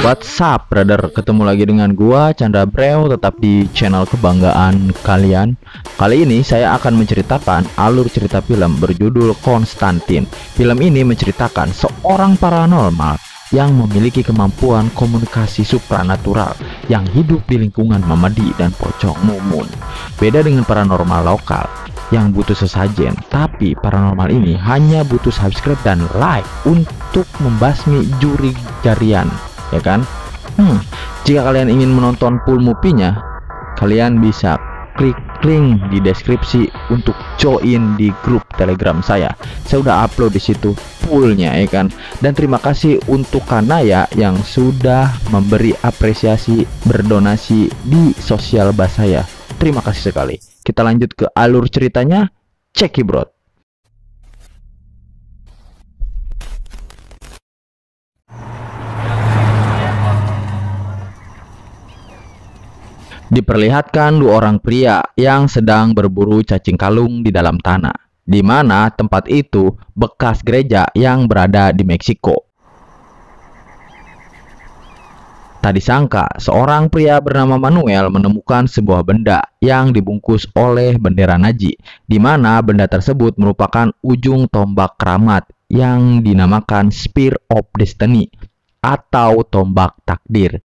What's up, brother? Ketemu lagi dengan gua Chandra Breo, tetap di channel kebanggaan kalian. Kali ini saya akan menceritakan alur cerita film berjudul Konstantin. Film ini menceritakan seorang paranormal yang memiliki kemampuan komunikasi supranatural yang hidup di lingkungan Mamadi dan Pocong Mumun. Beda dengan paranormal lokal yang butuh sesajen, tapi paranormal ini hanya butuh subscribe dan like untuk membasmi juri jarian, ya kan? Jika kalian ingin menonton full movie-nya, kalian bisa klik link di deskripsi untuk join di grup Telegram saya. Saya udah upload di situ fullnya, ya kan? Dan terima kasih untuk Kanaya yang sudah memberi apresiasi berdonasi di sosial bus saya. Terima kasih sekali. Kita lanjut ke alur ceritanya. Cekibot. Diperlihatkan dua orang pria yang sedang berburu cacing kalung di dalam tanah, di mana tempat itu bekas gereja yang berada di Meksiko. Tak disangka, seorang pria bernama Manuel menemukan sebuah benda yang dibungkus oleh bendera Nazi, di mana benda tersebut merupakan ujung tombak keramat yang dinamakan Spear of Destiny atau tombak takdir.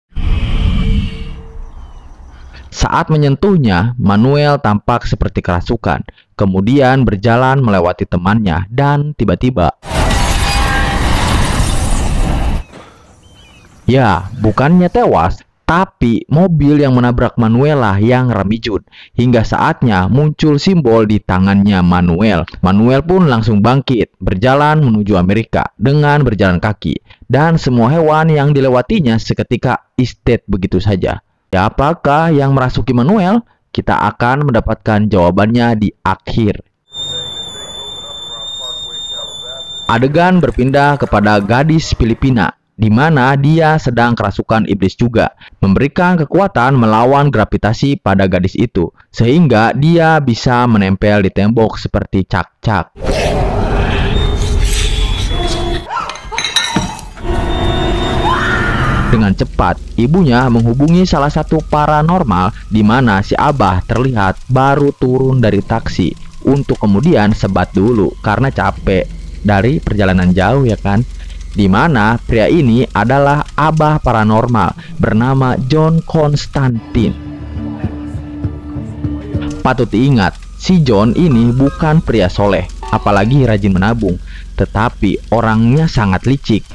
Saat menyentuhnya, Manuel tampak seperti kerasukan, kemudian berjalan melewati temannya dan tiba-tiba, ya, bukannya tewas, tapi mobil yang menabrak Manuel lah yang remijut. Hingga saatnya muncul simbol di tangannya Manuel. Manuel pun langsung bangkit, berjalan menuju Amerika dengan berjalan kaki. Dan semua hewan yang dilewatinya seketika is dead begitu saja. Ya, apakah yang merasuki Manuel? Kita akan mendapatkan jawabannya di akhir. Adegan berpindah kepada gadis Filipina, di mana dia sedang kerasukan iblis juga, memberikan kekuatan melawan gravitasi pada gadis itu, sehingga dia bisa menempel di tembok seperti cak-cak. Dengan cepat, ibunya menghubungi salah satu paranormal di mana si Abah terlihat baru turun dari taksi untuk kemudian sebat dulu karena capek dari perjalanan jauh, ya kan? Di mana pria ini adalah Abah paranormal bernama John Konstantin. Patut diingat, si John ini bukan pria soleh, apalagi rajin menabung, tetapi orangnya sangat licik,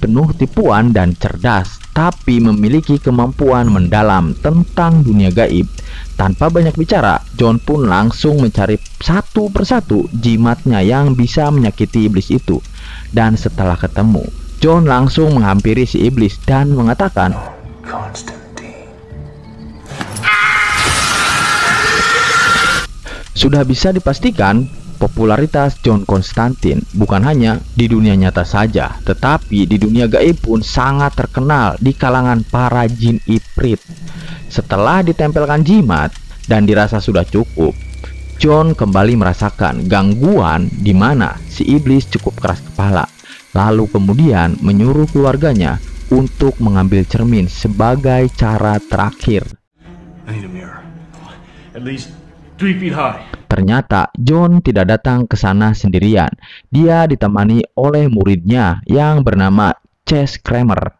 penuh tipuan dan cerdas, tapi memiliki kemampuan mendalam tentang dunia gaib. Tanpa banyak bicara, John pun langsung mencari satu persatu jimatnya yang bisa menyakiti iblis itu. Dan setelah ketemu, John langsung menghampiri si iblis dan mengatakan, sudah bisa dipastikan popularitas John Konstantin bukan hanya di dunia nyata saja, tetapi di dunia gaib pun sangat terkenal di kalangan para jin ifrit. Setelah ditempelkan jimat dan dirasa sudah cukup, John kembali merasakan gangguan di mana si iblis cukup keras kepala. Lalu kemudian menyuruh keluarganya untuk mengambil cermin sebagai cara terakhir. Ternyata John tidak datang ke sana sendirian. Dia ditemani oleh muridnya yang bernama Chess Kramer.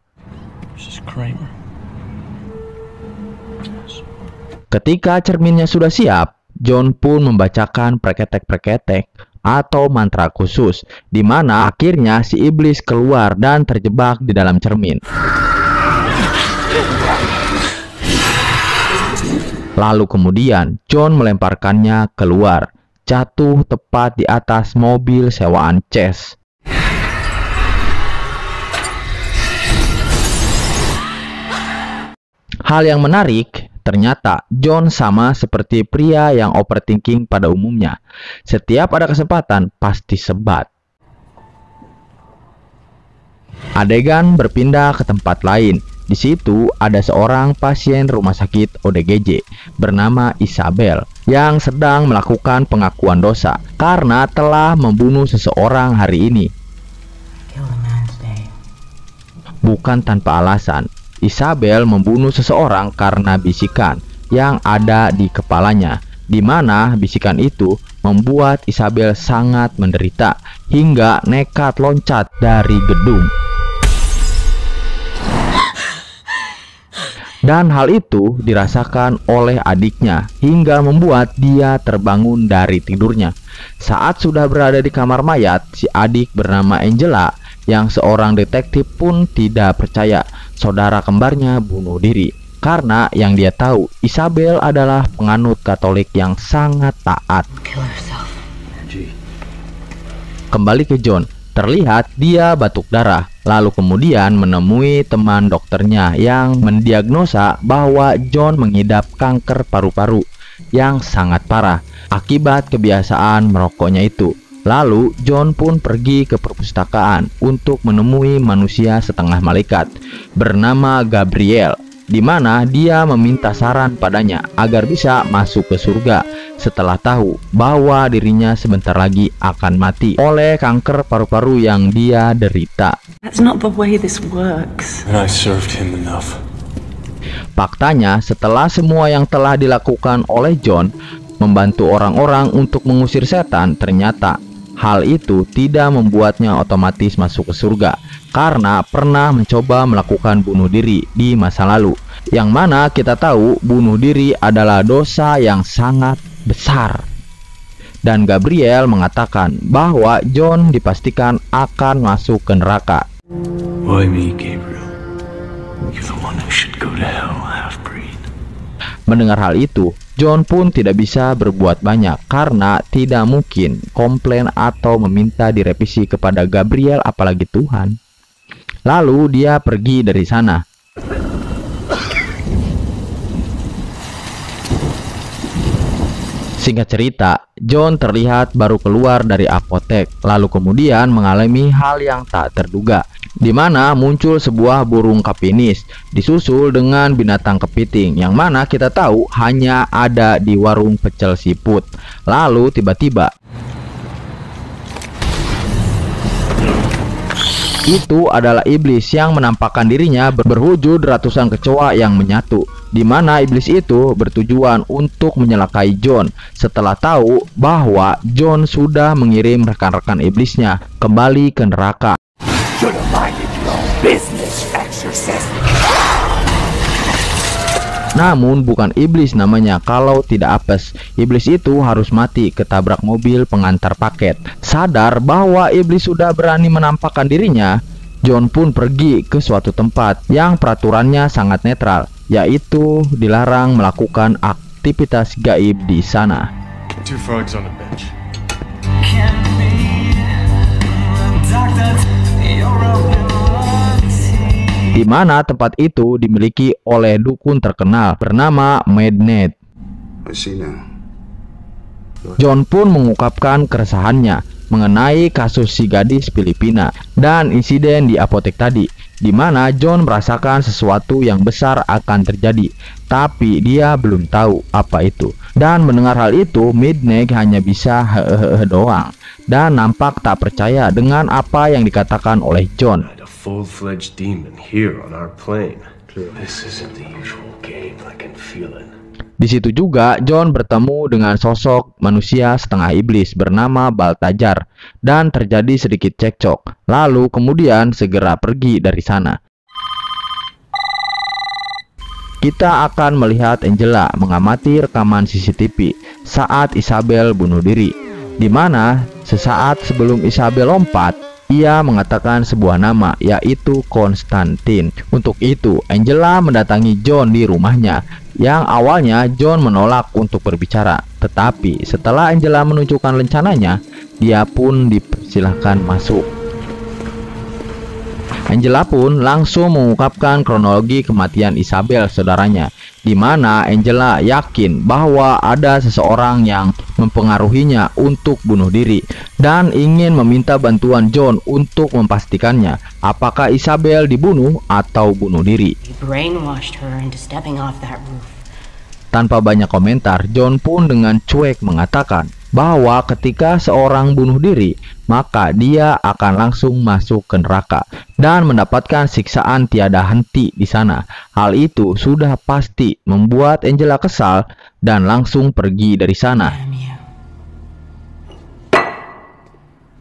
Ketika cerminnya sudah siap, John pun membacakan preketek-preketek atau mantra khusus, di mana akhirnya si iblis keluar dan terjebak di dalam cermin. Lalu kemudian John melemparkannya keluar, jatuh tepat di atas mobil sewaan Chess. Hal yang menarik, ternyata John sama seperti pria yang overthinking pada umumnya. Setiap ada kesempatan pasti sebat. Adegan berpindah ke tempat lain. Di situ ada seorang pasien rumah sakit ODGJ bernama Isabel yang sedang melakukan pengakuan dosa karena telah membunuh seseorang hari ini. Bukan tanpa alasan, Isabel membunuh seseorang karena bisikan yang ada di kepalanya, di mana bisikan itu membuat Isabel sangat menderita hingga nekat loncat dari gedung. Dan hal itu dirasakan oleh adiknya hingga membuat dia terbangun dari tidurnya. Saat sudah berada di kamar mayat, si adik bernama Angela yang seorang detektif pun tidak percaya saudara kembarnya bunuh diri. Karena yang dia tahu, Isabel adalah penganut Katolik yang sangat taat. Kembali ke John, terlihat dia batuk darah. Lalu kemudian menemui teman dokternya yang mendiagnosa bahwa John mengidap kanker paru-paru yang sangat parah akibat kebiasaan merokoknya itu. Lalu John pun pergi ke perpustakaan untuk menemui manusia setengah malaikat bernama Gabriel, di mana dia meminta saran padanya agar bisa masuk ke surga setelah tahu bahwa dirinya sebentar lagi akan mati oleh kanker paru-paru yang dia derita. That's not the way this works. And I served him enough. Faktanya, setelah semua yang telah dilakukan oleh John membantu orang-orang untuk mengusir setan, ternyata hal itu tidak membuatnya otomatis masuk ke surga karena pernah mencoba melakukan bunuh diri di masa lalu, yang mana kita tahu bunuh diri adalah dosa yang sangat besar. Dan Gabriel mengatakan bahwa John dipastikan akan masuk ke neraka. Why me, Gabriel? You're the one who should go to hell, half-breed. Mendengar hal itu, John pun tidak bisa berbuat banyak karena tidak mungkin komplain atau meminta direvisi kepada Gabriel apalagi Tuhan. Lalu dia pergi dari sana. Singkat cerita, John terlihat baru keluar dari apotek, lalu kemudian mengalami hal yang tak terduga, di mana muncul sebuah burung kapinis disusul dengan binatang kepiting yang mana kita tahu hanya ada di warung pecel siput. Lalu tiba-tiba itu adalah iblis yang menampakkan dirinya berwujud ratusan kecoa yang menyatu, di mana iblis itu bertujuan untuk menyelakai John setelah tahu bahwa John sudah mengirim rekan-rekan iblisnya kembali ke neraka. Namun bukan iblis namanya kalau tidak apes. Iblis itu harus mati ketabrak mobil pengantar paket. Sadar bahwa iblis sudah berani menampakkan dirinya, John pun pergi ke suatu tempat yang peraturannya sangat netral, yaitu dilarang melakukan aktivitas gaib di sana. Two frogs on a bench. Di mana tempat itu dimiliki oleh dukun terkenal bernama Madnet. John pun mengungkapkan keresahannya mengenai kasus si gadis Filipina dan insiden di apotek tadi, di mana John merasakan sesuatu yang besar akan terjadi, tapi dia belum tahu apa itu. Dan mendengar hal itu, Midnight hanya bisa hehehe doang dan nampak tak percaya dengan apa yang dikatakan oleh John. Full-fledged demon here on our plane. This isn't the usual game. I can feel it. Di situ juga John bertemu dengan sosok manusia setengah iblis bernama Baltazar dan terjadi sedikit cekcok. Lalu kemudian segera pergi dari sana. Kita akan melihat Angela mengamati rekaman CCTV saat Isabel bunuh diri, di mana sesaat sebelum Isabel lompat, ia mengatakan sebuah nama, yaitu Konstantin. Untuk itu, Angela mendatangi John di rumahnya, yang awalnya John menolak untuk berbicara. Tetapi setelah Angela menunjukkan rencananya, dia pun dipersilahkan masuk. Angela pun langsung mengungkapkan kronologi kematian Isabel saudaranya, di mana Angela yakin bahwa ada seseorang yang mempengaruhinya untuk bunuh diri dan ingin meminta bantuan John untuk memastikannya apakah Isabel dibunuh atau bunuh diri. Tanpa banyak komentar, John pun dengan cuek mengatakan bahwa ketika seorang bunuh diri, maka dia akan langsung masuk ke neraka dan mendapatkan siksaan tiada henti di sana. Hal itu sudah pasti membuat Angela kesal dan langsung pergi dari sana.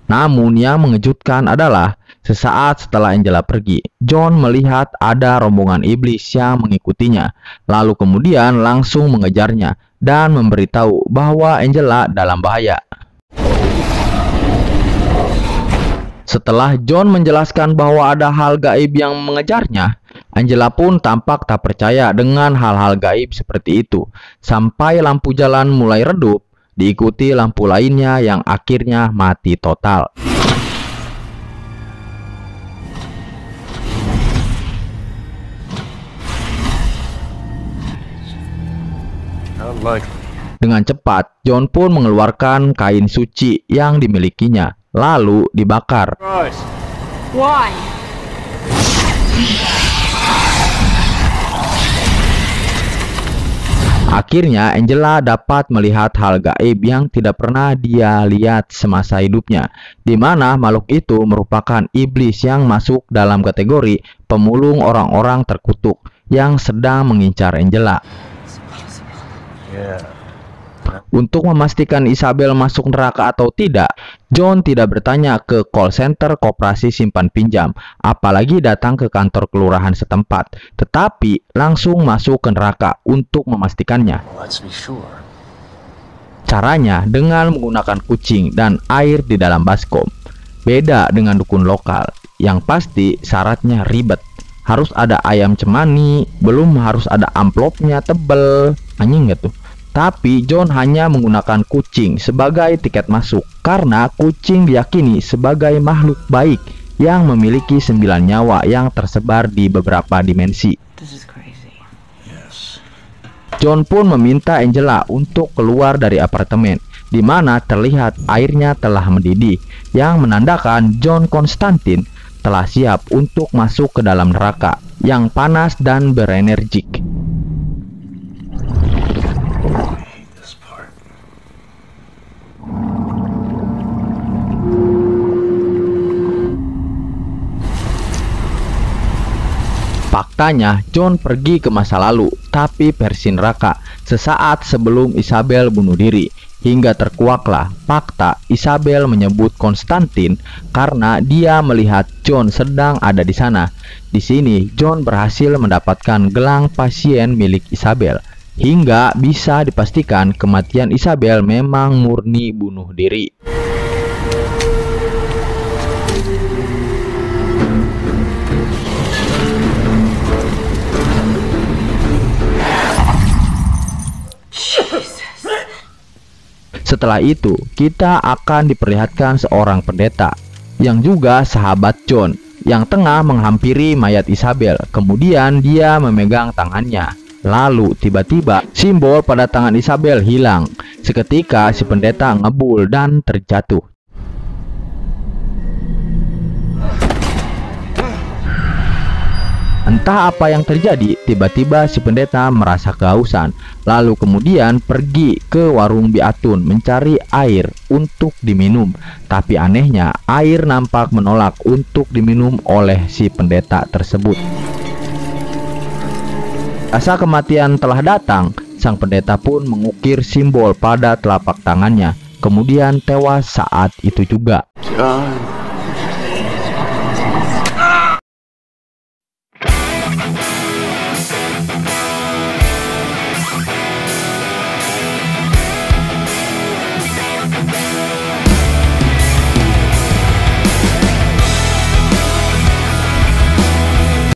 Namun yang mengejutkan adalah sesaat setelah Angela pergi, John melihat ada rombongan iblis yang mengikutinya, lalu kemudian langsung mengejarnya dan memberitahu bahwa Angela dalam bahaya. Setelah John menjelaskan bahwa ada hal gaib yang mengejarnya, Angela pun tampak tak percaya dengan hal-hal gaib seperti itu, sampai lampu jalan mulai redup, diikuti lampu lainnya yang akhirnya mati total. Dengan cepat, John pun mengeluarkan kain suci yang dimilikinya, lalu dibakar. Why? Akhirnya, Angela dapat melihat hal gaib yang tidak pernah dia lihat semasa hidupnya, di mana makhluk itu merupakan iblis yang masuk dalam kategori pemulung orang-orang terkutuk yang sedang mengincar Angela. Untuk memastikan Isabel masuk neraka atau tidak, John tidak bertanya ke call center koperasi simpan pinjam, apalagi datang ke kantor kelurahan setempat, tetapi langsung masuk ke neraka untuk memastikannya. Caranya dengan menggunakan kucing dan air di dalam baskom. Beda dengan dukun lokal, yang pasti syaratnya ribet. Harus ada ayam cemani, belum harus ada amplopnya tebel. Anjing gak tuh? Tapi John hanya menggunakan kucing sebagai tiket masuk karena kucing diyakini sebagai makhluk baik yang memiliki 9 nyawa yang tersebar di beberapa dimensi. John pun meminta Angela untuk keluar dari apartemen, di mana terlihat airnya telah mendidih, yang menandakan John Constantine telah siap untuk masuk ke dalam neraka yang panas dan berenergik. Faktanya, John pergi ke masa lalu, tapi versi neraka, sesaat sebelum Isabel bunuh diri. Hingga terkuaklah fakta Isabel menyebut Konstantin karena dia melihat John sedang ada di sana. Di sini, John berhasil mendapatkan gelang pasien milik Isabel, hingga bisa dipastikan kematian Isabel memang murni bunuh diri. Setelah itu, kita akan diperlihatkan seorang pendeta yang juga sahabat John yang tengah menghampiri mayat Isabel. Kemudian dia memegang tangannya. Lalu tiba-tiba simbol pada tangan Isabel hilang. Seketika si pendeta ngebul dan terjatuh. Entah apa yang terjadi, tiba-tiba si pendeta merasa kehausan, lalu kemudian pergi ke warung biatun mencari air untuk diminum. Tapi anehnya, air nampak menolak untuk diminum oleh si pendeta tersebut. Rasa kematian telah datang, sang pendeta pun mengukir simbol pada telapak tangannya, kemudian tewas saat itu juga. John.